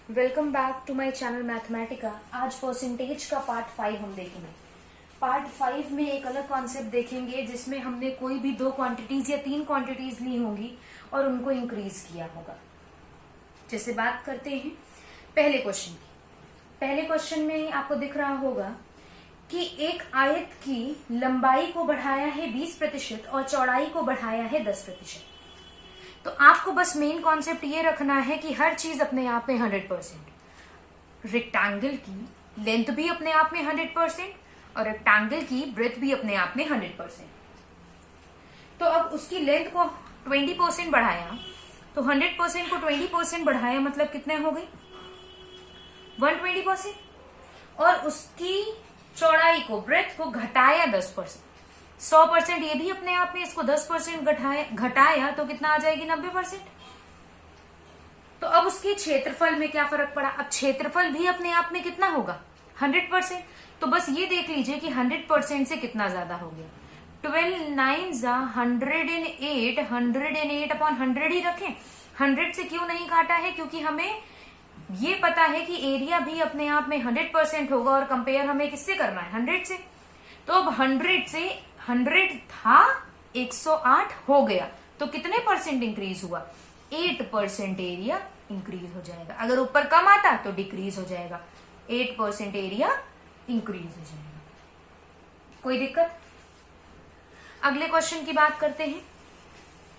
Welcome back to my channel Mathematica. आज percentage का part 5 हम देखेंगे। पार्ट 5 में एक अलग कॉन्सेप्ट देखेंगे जिसमें हमने कोई भी 2 क्वांटिटीज या 3 क्वांटिटीज ली होंगी और उनको इंक्रीज किया होगा। जैसे बात करते हैं पहले क्वेश्चन की। पहले क्वेश्चन में आपको दिख रहा होगा कि एक आयत की लंबाई को बढ़ाया है 20% और चौड़ाई को बढ़ाया है 10%। तो आपको बस मेन कॉन्सेप्ट ये रखना है कि हर चीज अपने आप में 100%। रेक्टेंगल की लेंथ भी अपने आप में 100% और रेक्टेंगल की ब्रेथ भी अपने आप में 100%। तो अब उसकी लेंथ को 20% बढ़ाया, तो 100% को 20% बढ़ाया मतलब कितने हो गई 120%। और उसकी चौड़ाई को ब्रेथ को घटाया 10%। 100% ये भी अपने आप में, इसको 10% घटाया तो कितना आ जाएगी 90%। तो अब उसके क्षेत्रफल में क्या फर्क पड़ा। अब क्षेत्रफल भी अपने आप में कितना होगा 100%। तो बस ये देख लीजिए कि 100% से कितना ज्यादा हो गया। 12 9 108, 108 अपॉन 100 ही रखें। 100 से क्यों नहीं काटा है, क्योंकि हमें ये पता है कि एरिया भी अपने आप में 100% होगा और कंपेयर हमें किससे करना है 100 से। तो अब 100 से 100 था 108 हो गया, तो कितने परसेंट इंक्रीज हुआ 8% एरिया इंक्रीज हो जाएगा। अगर ऊपर कम आता तो डिक्रीज हो जाएगा। 8% एरिया इंक्रीज हो जाएगा। कोई दिक्कत। अगले क्वेश्चन की बात करते हैं।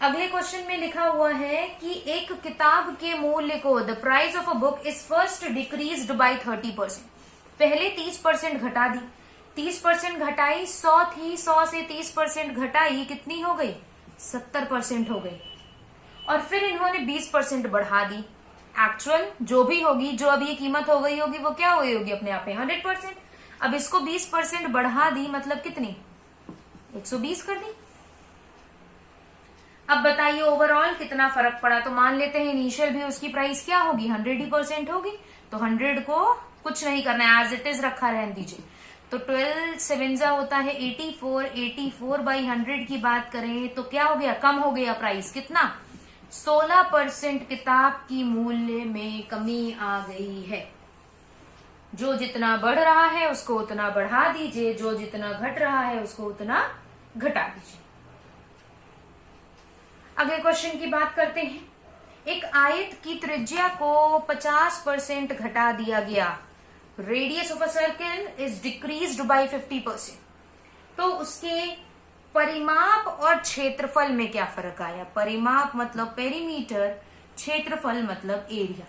अगले क्वेश्चन में लिखा हुआ है कि एक किताब के मूल्य को the price of a book is first decreased bye 30%। पहले 30% घटा दी, 30% घटाई 100 थी, 100 से 30% घटाई कितनी हो गई 70% हो गई। और फिर इन्होंने 20% बढ़ा दी। एक्चुअल जो भी होगी, जो अब ये कीमत हो गई होगी वो क्या हो गई होगी अपने आप में 100%। अब इसको 20% बढ़ा दी मतलब कितनी 120 कर दी। अब बताइए ओवरऑल कितना फर्क पड़ा। तो मान लेते हैं इनिशियल भी उसकी प्राइस क्या होगी 100% होगी, तो 100 को कुछ नहीं करना है, एज इट इज रखा रहने दीजिए। तो 12 7 होता है 84, 84 बाई 100 की बात करें तो क्या हो गया, कम हो गया प्राइस कितना 16% किताब की मूल्य में कमी आ गई है। जो जितना बढ़ रहा है उसको उतना बढ़ा दीजिए, जो जितना घट रहा है उसको उतना घटा दीजिए। अगले क्वेश्चन की बात करते हैं। एक आयत की त्रिज्या को 50% घटा दिया गया। Radius of a circle is decreased bye 50%। तो उसके परिमाप और क्षेत्रफल में क्या फर्क आया। परिमाप मतलब पेरीमीटर, क्षेत्रफल मतलब एरिया।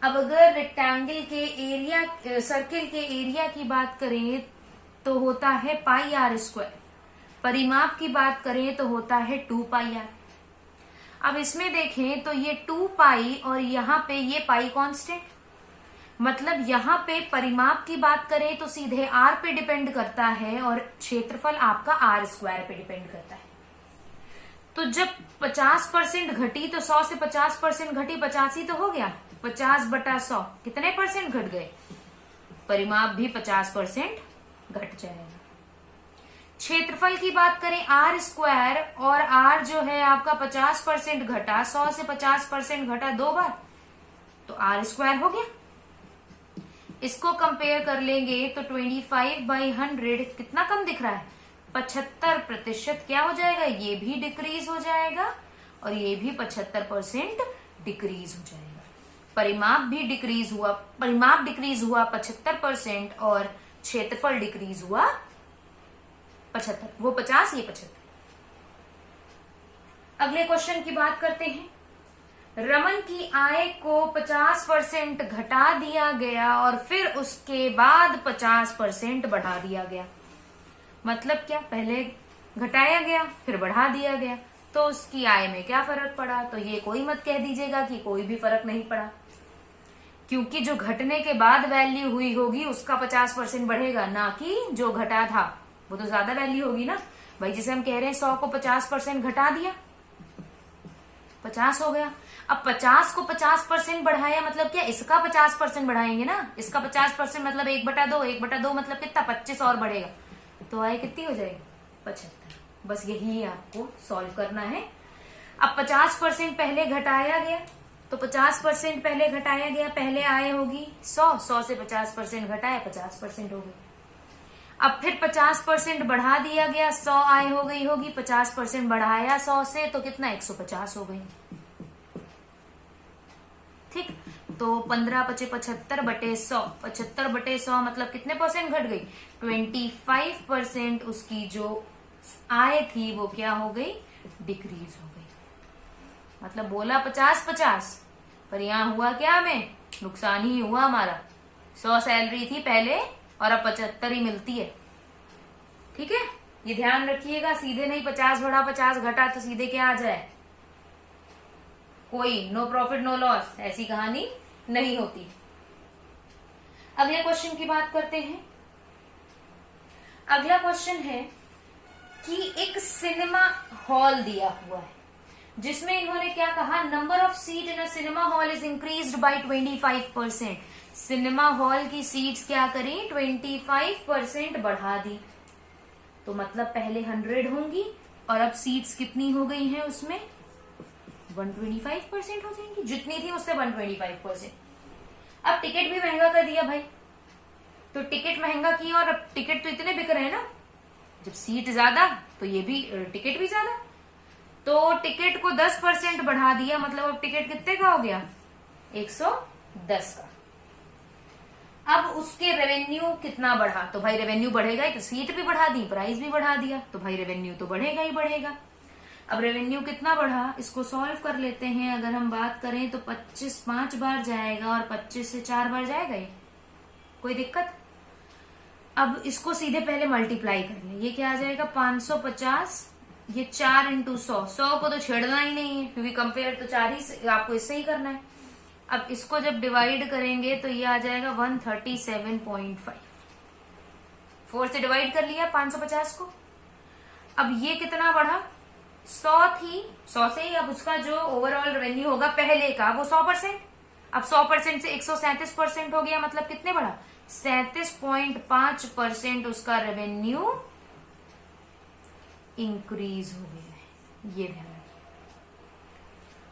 अब अगर रेक्टेंगल के एरिया, सर्किल के एरिया की बात करें तो होता है पाई आर स्क्वायर। परिमाप की बात करें तो होता है 2 पाई आर। अब इसमें देखें तो ये 2 पाई और यहाँ पे ये पाई कांस्टेंट, मतलब यहाँ पे परिमाप की बात करें तो सीधे आर पे डिपेंड करता है और क्षेत्रफल आपका आर स्क्वायर पे डिपेंड करता है। तो जब 50% घटी तो 100 से 50% घटी 85 तो हो गया। 50/100 कितने परसेंट घट गए, परिमाप भी 50% घट जाएगा। क्षेत्रफल की बात करें आर स्क्वायर, और आर जो है आपका 50% घटा, 100 से 50% घटा 2 बार, तो आर स्क्वायर हो गया। इसको कंपेयर कर लेंगे तो 25/100 कितना कम दिख रहा है 75% क्या हो जाएगा, ये भी डिक्रीज हो जाएगा और ये भी 75% डिक्रीज हो जाएगा। परिमाप भी डिक्रीज हुआ, परिमाप डिक्रीज हुआ 75% और क्षेत्रफल डिक्रीज हुआ 75, वो 50 ये 75। अगले क्वेश्चन की बात करते हैं। रमन की आय को 50% घटा दिया गया और फिर उसके बाद 50% बढ़ा दिया गया। मतलब क्या, पहले घटाया गया फिर बढ़ा दिया गया, तो उसकी आय में क्या फर्क पड़ा। तो ये कोई मत कह दीजिएगा कि कोई भी फर्क नहीं पड़ा, क्योंकि जो घटने के बाद वैल्यू हुई होगी उसका 50% बढ़ेगा, ना कि जो घटा था वो तो ज्यादा वैल्यू होगी ना भाई। जैसे हम कह रहे हैं 100 को 50% घटा दिया 50 हो गया। अब 50 को 50% बढ़ाया मतलब क्या, इसका 50% बढ़ाएंगे ना, इसका 50% मतलब 1/2, 1/2 मतलब कितना 25 और बढ़ेगा, तो आय कितनी हो जाएगी 75। बस यही आपको सॉल्व करना है। अब 50% पहले घटाया गया तो 50% पहले घटाया गया, पहले आय होगी 100 से 50% घटाया 50% हो गई। अब फिर 50% बढ़ा दिया गया, 100 आय हो गई होगी, 50% बढ़ाया 100 से तो कितना 150 हो गई। ठीक, तो 15 × 75 बटे 100, 75 बटे 100 मतलब कितने परसेंट घट गई, 25% उसकी जो आय थी वो क्या हो गई, डिक्रीज हो गई। मतलब बोला 50-50, पर यहां हुआ क्या, हमें नुकसान ही हुआ हमारा। 100 सैलरी थी पहले और अब 75 ही मिलती है। ठीक है, ये ध्यान रखिएगा, सीधे नहीं 50 बढ़ा 50 घटा तो सीधे क्या आ जाए, कोई नो प्रॉफिट नो लॉस, ऐसी कहानी नहीं होती। अगले क्वेश्चन की बात करते हैं। अगला क्वेश्चन है कि एक सिनेमा हॉल दिया हुआ है जिसमें इन्होंने क्या कहा, number of seat in a cinema hall is increased by 25%। Cinema hall की सीट्स क्या करी, 25% बढ़ा दी। तो मतलब पहले 100 होंगी और अब सीट्स कितनी हो गई हैं उसमें, 125% हो जाएंगी, जितनी थी उससे 125%। अब टिकट भी महंगा कर दिया भाई, तो टिकट महंगा किया और अब टिकट तो इतने बिक रहे हैं ना, जब सीट ज्यादा तो ये भी टिकट भी ज्यादा, तो टिकट को 10% बढ़ा दिया, मतलब अब टिकट कितने का हो गया, 110 का। अब उसके रेवेन्यू कितना बढ़ा, तो भाई रेवेन्यू बढ़ेगा ही, तो सीट भी बढ़ा दी, प्राइस भी बढ़ा दिया, तो भाई रेवेन्यू तो बढ़ेगा ही बढ़ेगा। अब रेवेन्यू कितना बढ़ा, इसको सॉल्व कर लेते हैं। अगर हम बात करें तो 25 5 बार जाएगा और 25 से 4 बार जाएगा, ये कोई दिक्कत। अब इसको सीधे पहले मल्टीप्लाई कर ले, ये क्या आ जाएगा 550, ये 4 × 100, 100 को तो छेड़ना ही नहीं है क्योंकि कंपेयर तो 4 ही आपको इससे ही करना है। अब इसको जब डिवाइड करेंगे तो ये आ जाएगा 137.5, 4 से डिवाइड कर लिया 550 को। अब ये कितना बढ़ा, 100 थी, 100 से ही अब उसका जो ओवरऑल रेवेन्यू होगा पहले का वो 100%, अब 100% से 137% हो गया, मतलब कितने बढ़ा, 37.5% उसका रेवेन्यू इंक्रीज हो गया है। ये ध्यान,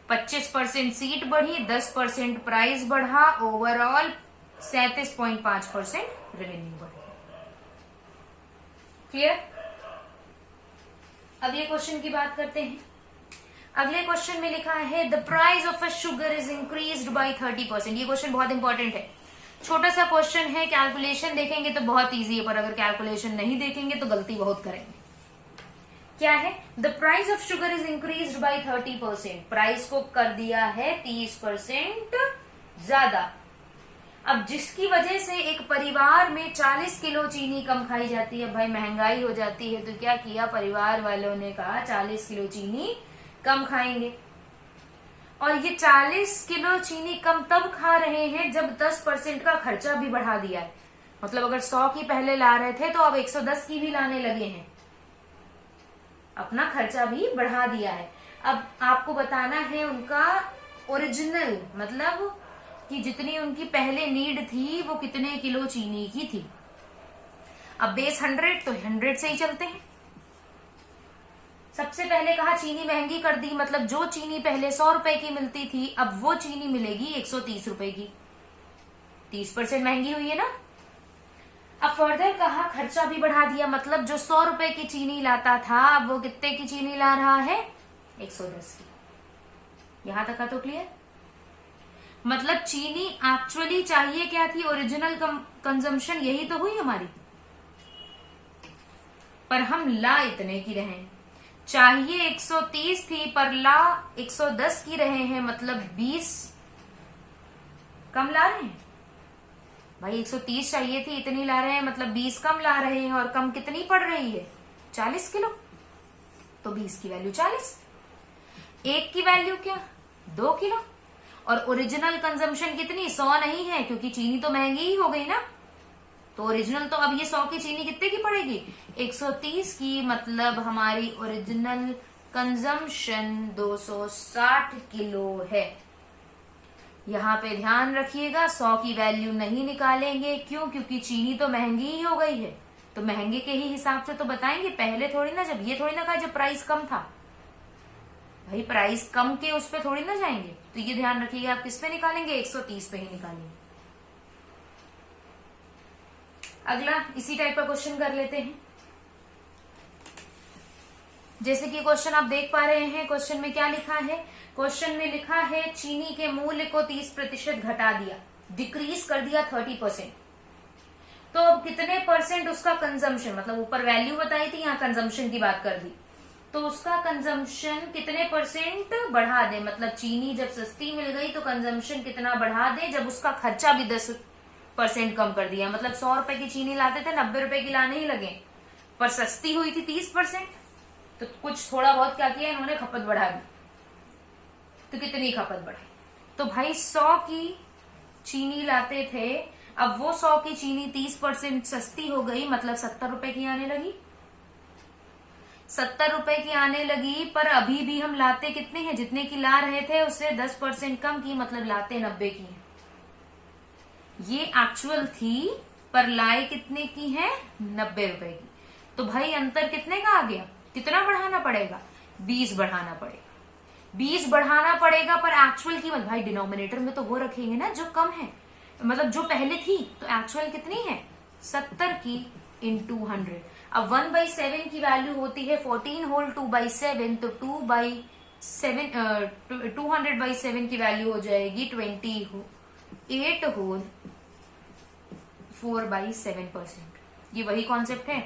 25% सीट बढ़ी, 10% प्राइस बढ़ा, ओवरऑल 37.5% रेवेन्यू बढ़ा। क्लियर। अगले क्वेश्चन की बात करते हैं। अगले क्वेश्चन में लिखा है the price of a sugar is increased by 30%। ये क्वेश्चन बहुत इंपॉर्टेंट है, छोटा सा क्वेश्चन है, कैलकुलेशन देखेंगे तो बहुत इजी है, पर अगर कैलकुलेशन नहीं देखेंगे तो गलती बहुत करेंगे। क्या है, the price of sugar is increased by 30%, price को कर दिया है 30% ज्यादा। अब जिसकी वजह से एक परिवार में 40 किलो चीनी कम खाई जाती है, भाई महंगाई हो जाती है, तो क्या किया परिवार वालों ने कहा 40 किलो चीनी कम खाएंगे। और ये 40 किलो चीनी कम तब खा रहे हैं जब 10% का खर्चा भी बढ़ा दिया है। मतलब अगर 100 की पहले ला रहे थे तो अब 110 की भी लाने लगे हैं, अपना खर्चा भी बढ़ा दिया है। अब आपको बताना है उनका ओरिजिनल, मतलब कि जितनी उनकी पहले नीड थी वो कितने किलो चीनी की थी। अब बेस 100 तो 100 से ही चलते हैं। सबसे पहले कहा चीनी महंगी कर दी, मतलब जो चीनी पहले 100 रुपए की मिलती थी अब वो चीनी मिलेगी 130 रुपए की, 30% महंगी हुई है ना। अब फर्दर कहा खर्चा भी बढ़ा दिया, मतलब जो 100 रुपए की चीनी लाता था अब वो कितने की चीनी ला रहा है, 110 की। यहां तक का तो क्लियर। मतलब चीनी एक्चुअली चाहिए क्या थी, ओरिजिनल कंजम्पशन यही तो हुई हमारी, पर हम ला इतने की रहे। चाहिए 130 थी पर ला 110 की रहे हैं, मतलब 20 कम ला रहे हैं। भाई 130 चाहिए थी, इतनी ला रहे हैं, मतलब 20 कम ला रहे हैं। और कम कितनी पड़ रही है, 40 किलो, तो 20 की वैल्यू 40, एक की वैल्यू क्या 2 किलो। और ओरिजिनल कंजम्पशन कितनी, 100 नहीं है क्योंकि चीनी तो महंगी ही हो गई ना, तो ओरिजिनल तो अब ये 100 की चीनी कितने की पड़ेगी, 130 की। मतलब हमारी ओरिजिनल कंजम्पशन 260 किलो है। यहाँ पे ध्यान रखिएगा 100 की वैल्यू नहीं निकालेंगे, क्यों, क्योंकि चीनी तो महंगी ही हो गई है, तो महंगे के ही हिसाब से तो बताएंगे, पहले थोड़ी ना, जब ये थोड़ी ना कहा जब प्राइस कम था। भाई प्राइस कम के उस पर थोड़ी ना जाएंगे, तो ये ध्यान रखिएगा आप किस पे निकालेंगे, 130 पे ही निकालेंगे। अगला इसी टाइप का क्वेश्चन कर लेते हैं। जैसे कि क्वेश्चन आप देख पा रहे हैं, क्वेश्चन में क्या लिखा है, क्वेश्चन में लिखा है चीनी के मूल्य को 30% घटा दिया, डिक्रीज कर दिया 30%। तो अब कितने परसेंट उसका कंजम्पशन, मतलब ऊपर वैल्यू बताई थी, यहाँ कंजम्पशन की बात कर दी, तो उसका कंजम्पशन कितने परसेंट बढ़ा दे, मतलब चीनी जब सस्ती मिल गई तो कंजम्पशन कितना बढ़ा दे, जब उसका खर्चा भी 10% कम कर दिया। मतलब 100 रुपए की चीनी लाते थे, 90 रुपए की लाने ही लगे, पर सस्ती हुई थी 30%, तो कुछ थोड़ा बहुत क्या किया इन्होंने, खपत बढ़ा दी। तो कितनी खपत बढ़ाई, तो भाई 100 की चीनी लाते थे, अब वो 100 की चीनी 30% सस्ती हो गई, मतलब 70 रुपए की आने लगी, 70 रुपए की आने लगी। पर अभी भी हम लाते कितने हैं, जितने की ला रहे थे उससे 10% कम की, मतलब लाते 90 की है। ये एक्चुअल थी, पर लाए कितने की है, 90 रुपए की। तो भाई अंतर कितने का आ गया, कितना बढ़ाना पड़ेगा, 20 बढ़ाना पड़ेगा, 20 बढ़ाना पड़ेगा। पर एक्चुअल कीमत भाई डिनोमिनेटर में तो वो रखेंगे ना जो कम है, मतलब जो पहले थी, तो एक्चुअल कितनी है, 70 की इंटू 100। अब 1/7 की वैल्यू होती है 14 होल 2/7, तो 200/7 की वैल्यू हो जाएगी 28 होल 4/7%। ये वही कॉन्सेप्ट है,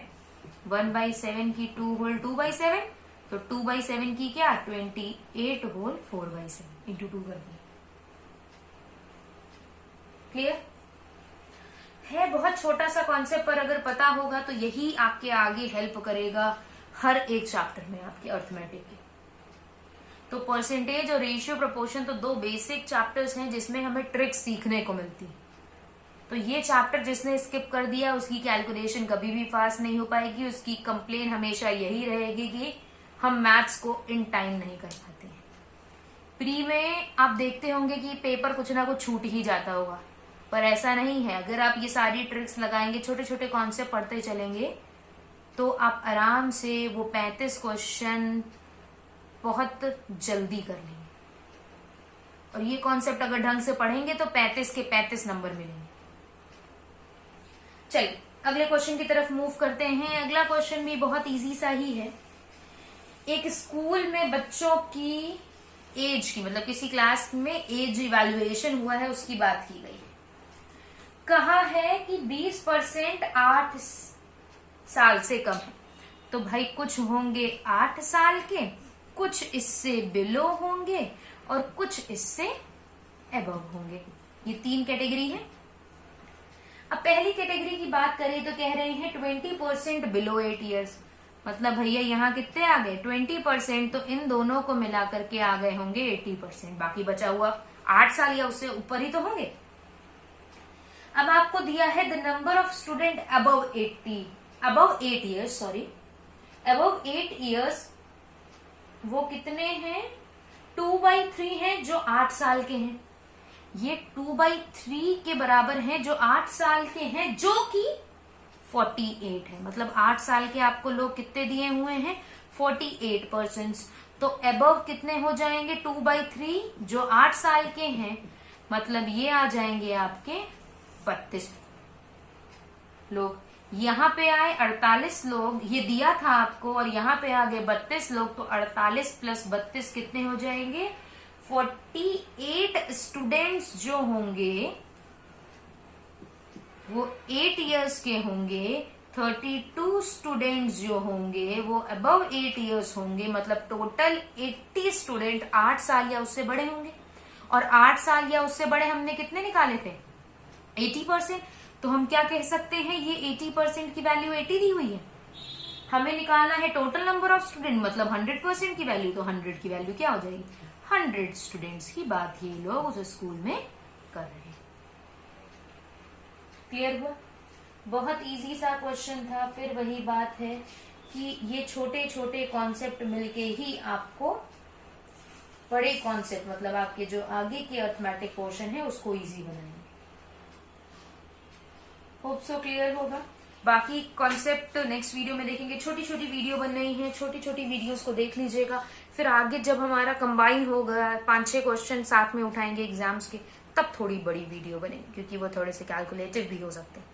1/7 की 2 होल 2/7, तो 2/7 की क्या, 28 होल 4/7 इंटू 2 कर दिया। क्लियर है, बहुत छोटा सा कॉन्सेप्ट, पर अगर पता होगा तो यही आपके आगे हेल्प करेगा हर एक चैप्टर में आपके अर्थमेटिक के। तो परसेंटेज और रेशियो प्रोपोर्शन तो 2 बेसिक चैप्टर्स हैं जिसमें हमें ट्रिक्स सीखने को मिलती है। तो ये चैप्टर जिसने स्किप कर दिया उसकी कैलकुलेशन कभी भी फास्ट नहीं हो पाएगी, उसकी कंप्लेन हमेशा यही रहेगी कि हम मैथ्स को इन टाइम नहीं कर पाते हैं। प्री में आप देखते होंगे कि पेपर कुछ ना कुछ छूट ही जाता होगा, पर ऐसा नहीं है। अगर आप ये सारी ट्रिक्स लगाएंगे, छोटे छोटे कॉन्सेप्ट पढ़ते चलेंगे, तो आप आराम से वो 35 क्वेश्चन बहुत जल्दी कर लेंगे। और ये कॉन्सेप्ट अगर ढंग से पढ़ेंगे तो 35 के 35 नंबर मिलेंगे। चलिए अगले क्वेश्चन की तरफ मूव करते हैं। अगला क्वेश्चन भी बहुत इजी सा ही है। एक स्कूल में बच्चों की एज की, मतलब किसी क्लास में एज इवैल्यूएशन हुआ है, उसकी बात की गई है। कहा है कि 20% 8 साल से कम है। तो भाई कुछ होंगे 8 साल के, कुछ इससे बिलो होंगे और कुछ इससे अबव होंगे। ये 3 कैटेगरी है। अब पहली कैटेगरी की बात करें तो कह रहे हैं 20% बिलो 8 ईयर्स। मतलब भैया यहाँ कितने आ गए, 20%, तो इन दोनों को मिला करके आ गए होंगे 80%। बाकी बचा हुआ 8 साल या उससे ऊपर ही तो होंगे। अब आपको दिया है the number of student above 8 years, above 8 years वो कितने हैं, 2/3 हैं जो 8 साल के हैं। ये 2/3 के बराबर हैं जो 8 साल के हैं, जो कि 48 है। मतलब 8 साल के आपको लोग कितने दिए हुए हैं, 48%। तो अबव कितने हो जाएंगे, 2/3 जो 8 साल के हैं, मतलब ये आ जाएंगे आपके 32 लोग। यहाँ पे आए 48 लोग, ये दिया था आपको, और यहाँ पे आ गए 32 लोग, तो 48 प्लस 32 कितने हो जाएंगे, 48 स्टूडेंट्स जो होंगे वो 8 इयर्स के होंगे। 32 स्टूडेंट्स जो होंगे वो अबव 8 इयर्स होंगे। मतलब टोटल 80 स्टूडेंट 8 साल या उससे बड़े होंगे। और 8 साल या उससे बड़े हमने कितने निकाले थे, 80%। तो हम क्या कह सकते हैं, ये 80% की वैल्यू 80 दी हुई है। हमें निकालना है टोटल नंबर ऑफ स्टूडेंट, मतलब 100% की वैल्यू, तो 100 की वैल्यू क्या हो जाएगी, 100 स्टूडेंट्स की बात ये लोग उस स्कूल में कर रहे हैं। क्लियर हुआ, बहुत इजी सा क्वेश्चन था। फिर वही बात है कि ये छोटे छोटे कॉन्सेप्ट मिलके ही आपको बड़े कॉन्सेप्ट, मतलब आपके जो आगे के अर्थमेटिक पोर्शन है उसको इजी बनाएंगे। होप सो क्लियर होगा। बाकी कॉन्सेप्ट नेक्स्ट वीडियो में देखेंगे। छोटी छोटी वीडियो बन रही है, छोटी छोटी वीडियोस को देख लीजिएगा। फिर आगे जब हमारा कंबाइन होगा 5-6 क्वेश्चन साथ में उठाएंगे एग्जाम्स के, तब थोड़ी बड़ी वीडियो बनेगी, क्योंकि वो थोड़े से कैलकुलेटिव भी हो सकते हैं।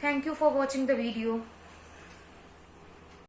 Thank you for watching the video.